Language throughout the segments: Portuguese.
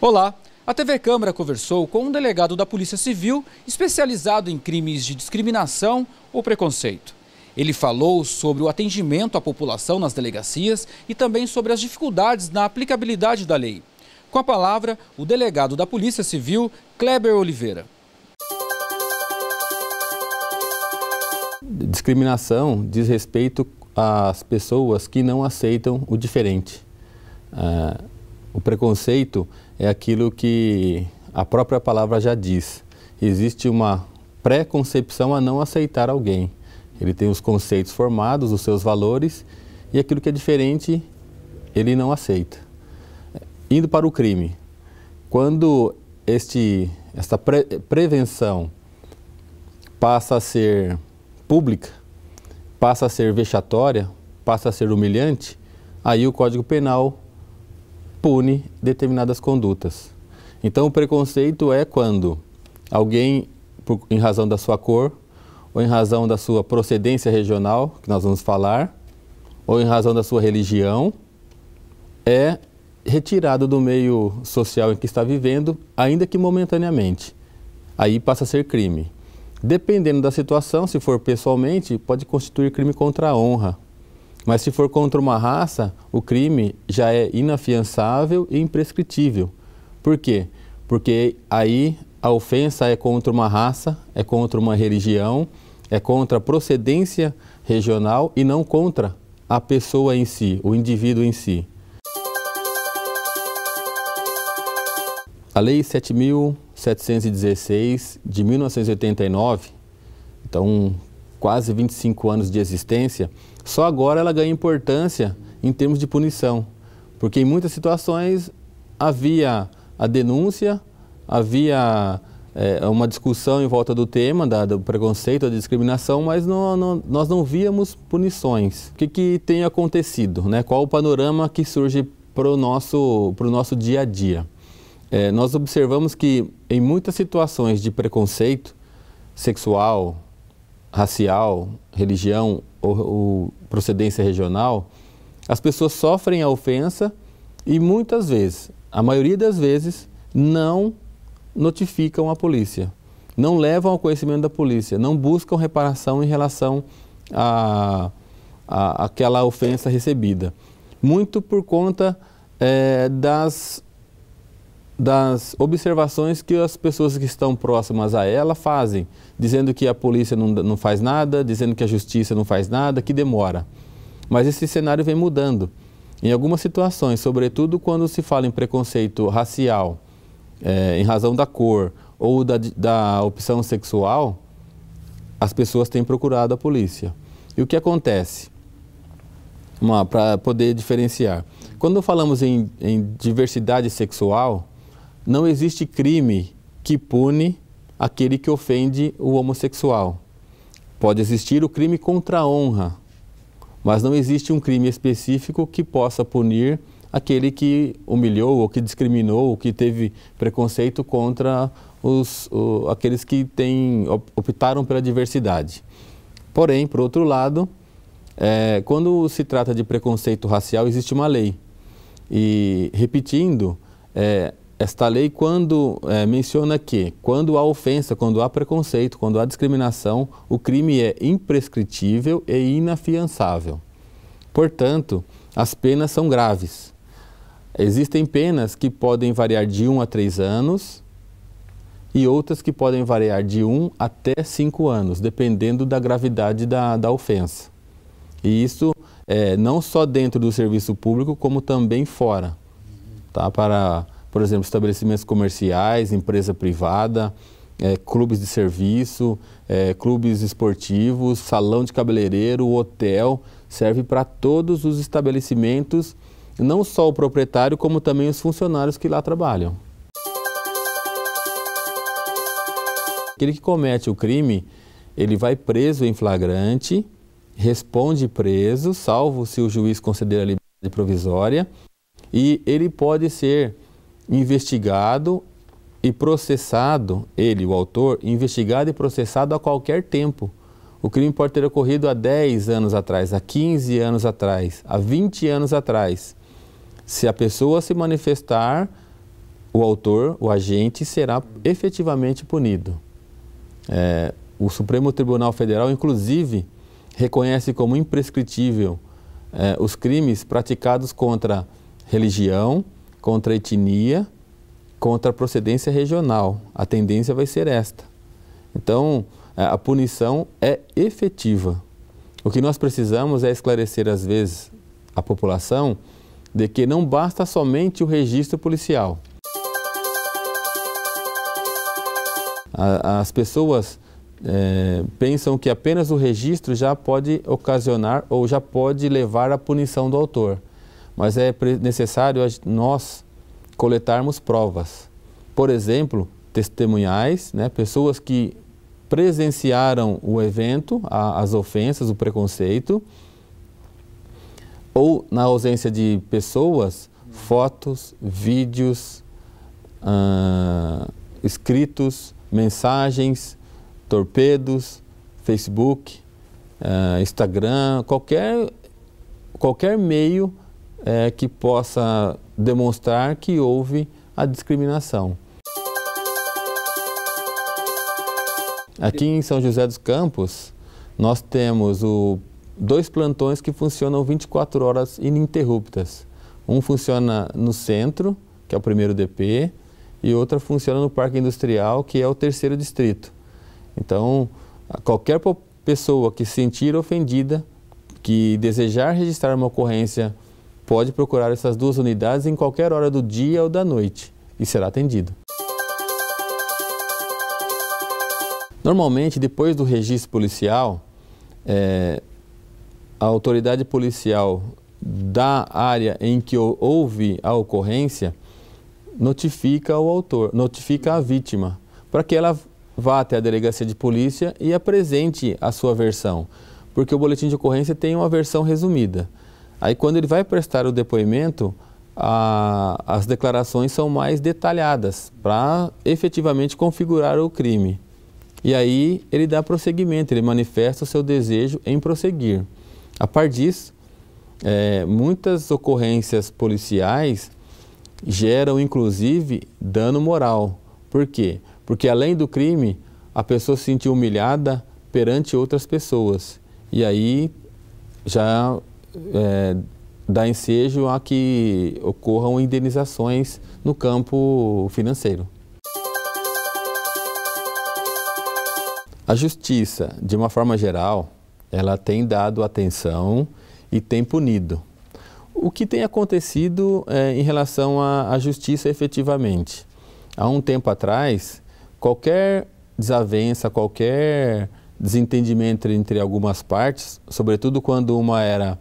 Olá, a TV Câmara conversou com um delegado da Polícia Civil especializado em crimes de discriminação ou preconceito. Ele falou sobre o atendimento à população nas delegacias e também sobre as dificuldades na aplicabilidade da lei. Com a palavra, o delegado da Polícia Civil, Kleber Oliveira. Discriminação diz respeito às pessoas que não aceitam o diferente. O preconceito é aquilo que a própria palavra já diz. Existe uma pré-concepção a não aceitar alguém. Ele tem os conceitos formados, os seus valores, e aquilo que é diferente, ele não aceita. Indo para o crime, quando esta prevenção passa a ser pública, passa a ser vexatória, passa a ser humilhante, aí o Código Penal pune determinadas condutas. Então o preconceito é quando alguém, em razão da sua cor, ou em razão da sua procedência regional, que nós vamos falar, ou em razão da sua religião, é retirado do meio social em que está vivendo, ainda que momentaneamente. Aí passa a ser crime. Dependendo da situação, se for pessoalmente, pode constituir crime contra a honra. Mas se for contra uma raça, o crime já é inafiançável e imprescritível. Por quê? Porque aí a ofensa é contra uma raça, é contra uma religião, é contra a procedência regional e não contra a pessoa em si, o indivíduo em si. A Lei 7.716 de 1989, então quase 25 anos de existência, só agora ela ganha importância em termos de punição, porque em muitas situações havia a denúncia, havia uma discussão em volta do tema do preconceito, da discriminação, mas nós não víamos punições. O que tem acontecido, né? Qual o panorama que surge para o nosso dia a dia? Nós observamos que em muitas situações de preconceito sexual, racial, religião ou procedência regional, as pessoas sofrem a ofensa e muitas vezes, a maioria das vezes, não notificam a polícia, não levam ao conhecimento da polícia, não buscam reparação em relação àquela ofensa recebida. Muito por conta das observações que as pessoas que estão próximas a ela fazem, dizendo que a polícia não faz nada, dizendo que a justiça não faz nada, que demora. Mas esse cenário vem mudando. Em algumas situações, sobretudo quando se fala em preconceito racial, em razão da cor ou da opção sexual, as pessoas têm procurado a polícia. E o que acontece? Para poder diferenciar. Quando falamos em diversidade sexual, não existe crime que pune aquele que ofende o homossexual. Pode existir o crime contra a honra, mas não existe um crime específico que possa punir aquele que humilhou, ou que discriminou, ou que teve preconceito contra aqueles que optaram pela diversidade. Porém, por outro lado, quando se trata de preconceito racial, existe uma lei. E, repetindo, esta lei menciona que, quando há ofensa, quando há preconceito, quando há discriminação, o crime é imprescritível e inafiançável. Portanto, as penas são graves. Existem penas que podem variar de 1 a 3 anos e outras que podem variar de 1 até 5 anos, dependendo da gravidade da ofensa. E isso não só dentro do serviço público, como também fora, tá? Para, por exemplo, estabelecimentos comerciais, empresa privada, clubes de serviço, clubes esportivos, salão de cabeleireiro, hotel, serve para todos os estabelecimentos, não só o proprietário, como também os funcionários que lá trabalham. Aquele que comete o crime, ele vai preso em flagrante, responde preso, salvo se o juiz conceder a liberdade provisória, e ele pode ser investigado e processado, ele, o autor, investigado e processado a qualquer tempo. O crime pode ter ocorrido há 10 anos atrás, há 15 anos atrás, há 20 anos atrás. Se a pessoa se manifestar o autor, o agente, será efetivamente punido. O Supremo Tribunal Federal, inclusive, reconhece como imprescritível os crimes praticados contra religião, contra etnia, contra procedência regional. A tendência vai ser esta. Então, a punição é efetiva. O que nós precisamos é esclarecer, às vezes, a população de que não basta somente o registro policial. As pessoas pensam que apenas o registro já pode ocasionar ou já pode levar à punição do autor. Mas é necessário nós coletarmos provas. Por exemplo, testemunhais, pessoas que presenciaram o evento, as ofensas, o preconceito, ou, na ausência de pessoas, fotos, vídeos, escritos, mensagens, torpedos, Facebook, Instagram, qualquer meio que possa demonstrar que houve a discriminação. Aqui em São José dos Campos, nós temos 2 plantões que funcionam 24 horas ininterruptas. Um funciona no centro, que é o 1º DP, e outra funciona no Parque Industrial, que é o 3º Distrito. Então, qualquer pessoa que se sentir ofendida, que desejar registrar uma ocorrência, pode procurar essas 2 unidades em qualquer hora do dia ou da noite e será atendido. Normalmente, depois do registro policial, a autoridade policial da área em que houve a ocorrência notifica o autor, notifica a vítima, para que ela vá até a delegacia de polícia e apresente a sua versão, porque o boletim de ocorrência tem uma versão resumida. Aí, quando ele vai prestar o depoimento, as declarações são mais detalhadas para efetivamente configurar o crime. E aí ele dá prosseguimento, ele manifesta o seu desejo em prosseguir. A par disso, muitas ocorrências policiais geram, inclusive, dano moral. Por quê? Porque além do crime, a pessoa se sentiu humilhada perante outras pessoas. E aí já dá ensejo a que ocorram indenizações no campo financeiro. A justiça, de uma forma geral, ela tem dado atenção e tem punido. O que tem acontecido em relação à justiça efetivamente? Há um tempo atrás, qualquer desavença, qualquer desentendimento entre algumas partes, sobretudo quando uma era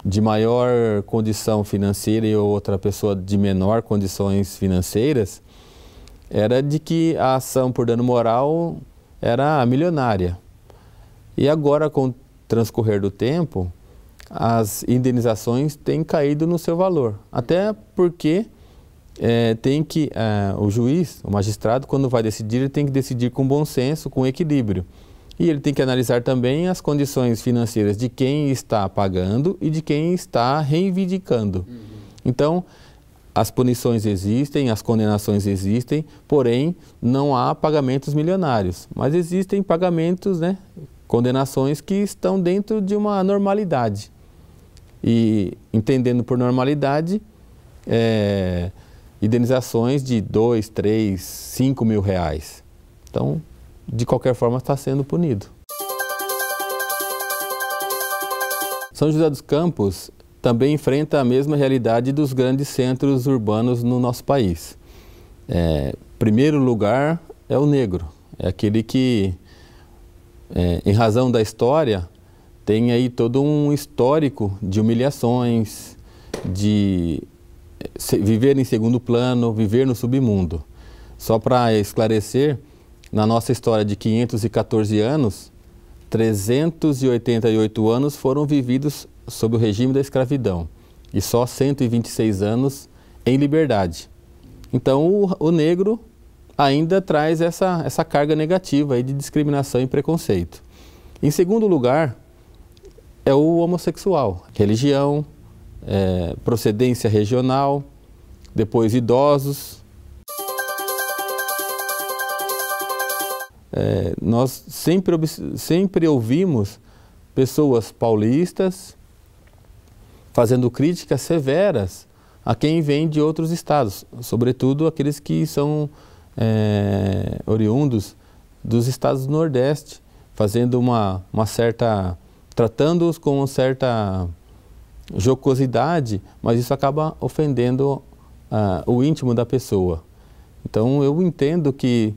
de maior condição financeira e outra pessoa de menor condições financeiras, era de que a ação por dano moral era milionária. E agora, com o transcorrer do tempo, as indenizações têm caído no seu valor. Até porque o juiz, o magistrado, quando vai decidir, ele tem que decidir com bom senso, com equilíbrio. E ele tem que analisar também as condições financeiras de quem está pagando e de quem está reivindicando. Então, as punições existem, as condenações existem, porém não há pagamentos milionários. Mas existem pagamentos, condenações que estão dentro de uma normalidade. E entendendo por normalidade, indenizações de 2, 3, 5 mil reais. Então, de qualquer forma, está sendo punido. São José dos Campos também enfrenta a mesma realidade dos grandes centros urbanos no nosso país. Primeiro lugar é o negro, é aquele que, em razão da história, tem aí todo um histórico de humilhações, de viver em segundo plano, viver no submundo. Só para esclarecer, na nossa história de 514 anos, 388 anos foram vividos sob o regime da escravidão e só 126 anos em liberdade. Então o negro ainda traz essa carga negativa aí de discriminação e preconceito. Em segundo lugar, é o homossexual, religião, procedência regional, depois idosos. Nós sempre ouvimos pessoas paulistas fazendo críticas severas a quem vem de outros estados, sobretudo aqueles que são oriundos dos estados do Nordeste, fazendo tratando-os com uma certa jocosidade, mas isso acaba ofendendo o íntimo da pessoa. Então eu entendo que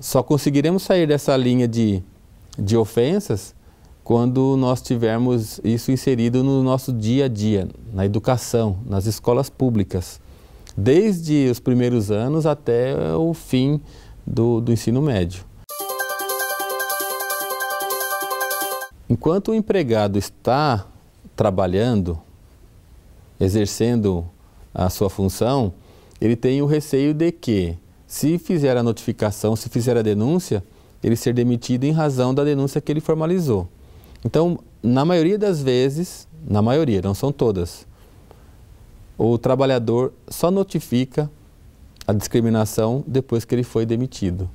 só conseguiremos sair dessa linha de ofensas quando nós tivermos isso inserido no nosso dia a dia, na educação, nas escolas públicas, desde os primeiros anos até o fim do ensino médio. Enquanto o empregado está trabalhando, exercendo a sua função, ele tem o receio de que, se fizer a notificação, se fizer a denúncia, ele ser demitido em razão da denúncia que ele formalizou. Então, na maioria das vezes, na maioria, não são todas, o trabalhador só notifica a discriminação depois que ele foi demitido.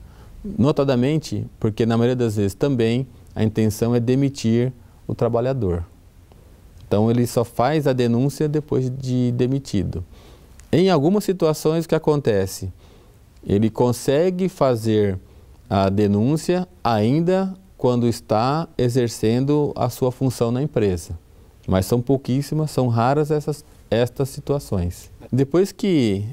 Notadamente, porque na maioria das vezes também a intenção é demitir o trabalhador. Então, ele só faz a denúncia depois de demitido. Em algumas situações, o que acontece? Ele consegue fazer a denúncia ainda quando está exercendo a sua função na empresa. Mas são pouquíssimas, são raras estas situações. Depois que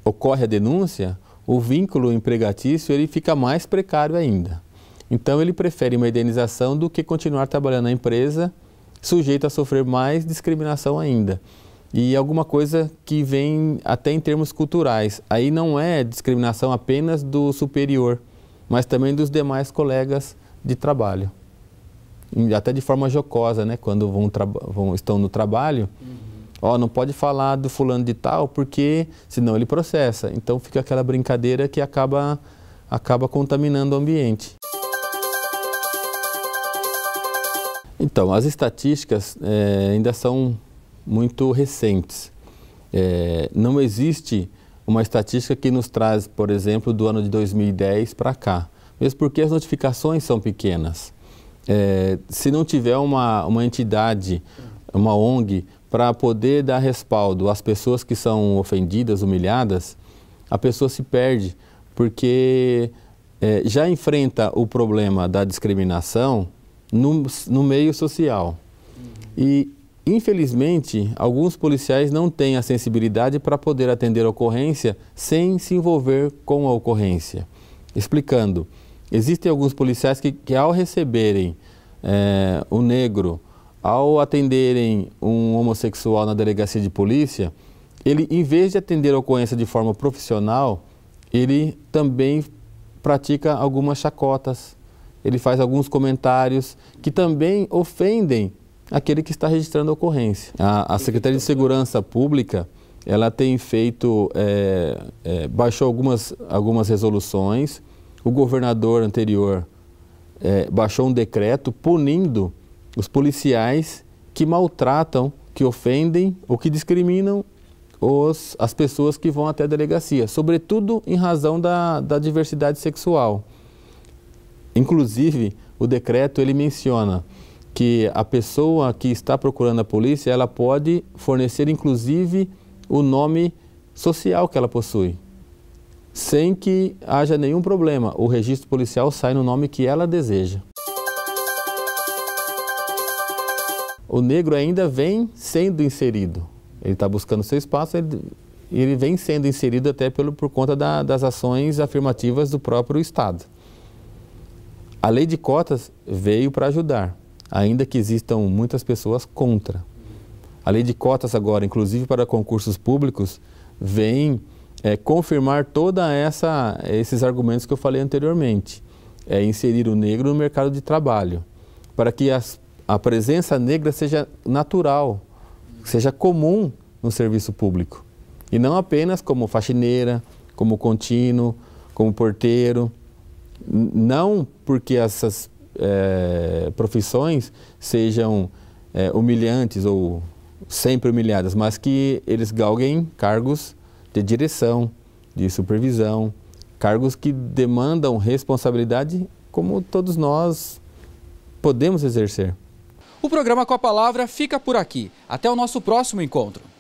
ocorre a denúncia, o vínculo empregatício ele fica mais precário ainda. Então ele prefere uma indenização do que continuar trabalhando na empresa, sujeito a sofrer mais discriminação ainda. E alguma coisa que vem até em termos culturais. Aí não é discriminação apenas do superior, mas também dos demais colegas de trabalho. Até de forma jocosa, né? Quando estão no trabalho, não pode falar do fulano de tal, porque senão ele processa. Então fica aquela brincadeira que acaba contaminando o ambiente. Então, as estatísticas ainda são muito recentes. Não existe uma estatística que nos traz, por exemplo, do ano de 2010 para cá, mesmo porque as notificações são pequenas. Se não tiver uma entidade, uma ONG, para poder dar respaldo às pessoas que são ofendidas, humilhadas, a pessoa se perde, porque já enfrenta o problema da discriminação no meio social. E infelizmente, alguns policiais não têm a sensibilidade para poder atender a ocorrência sem se envolver com a ocorrência. Explicando, existem alguns policiais que ao receberem o negro, ao atenderem um homossexual na delegacia de polícia, ele, em vez de atender a ocorrência de forma profissional, ele também pratica algumas chacotas, ele faz alguns comentários que também ofendem aquele que está registrando a ocorrência. A Secretaria de Segurança Pública, ela tem feito, baixou algumas resoluções, o governador anterior baixou um decreto punindo os policiais que maltratam, que ofendem ou que discriminam as pessoas que vão até a delegacia, sobretudo em razão da diversidade sexual. Inclusive, o decreto ele menciona que a pessoa que está procurando a polícia, ela pode fornecer inclusive o nome social que ela possui, sem que haja nenhum problema. O registro policial sai no nome que ela deseja. O negro ainda vem sendo inserido. Ele está buscando seu espaço, ele vem sendo inserido até por conta das ações afirmativas do próprio Estado. A lei de cotas veio para ajudar, ainda que existam muitas pessoas contra. A lei de cotas agora, inclusive para concursos públicos, vem confirmar todos esses argumentos que eu falei anteriormente. Inserir o negro no mercado de trabalho, para que a presença negra seja natural, seja comum no serviço público. E não apenas como faxineira, como contínuo, como porteiro. Não porque essas profissões sejam humilhantes ou sempre humilhadas, mas que eles galguem cargos de direção, de supervisão, cargos que demandam responsabilidade como todos nós podemos exercer. O programa Com a Palavra fica por aqui. Até o nosso próximo encontro.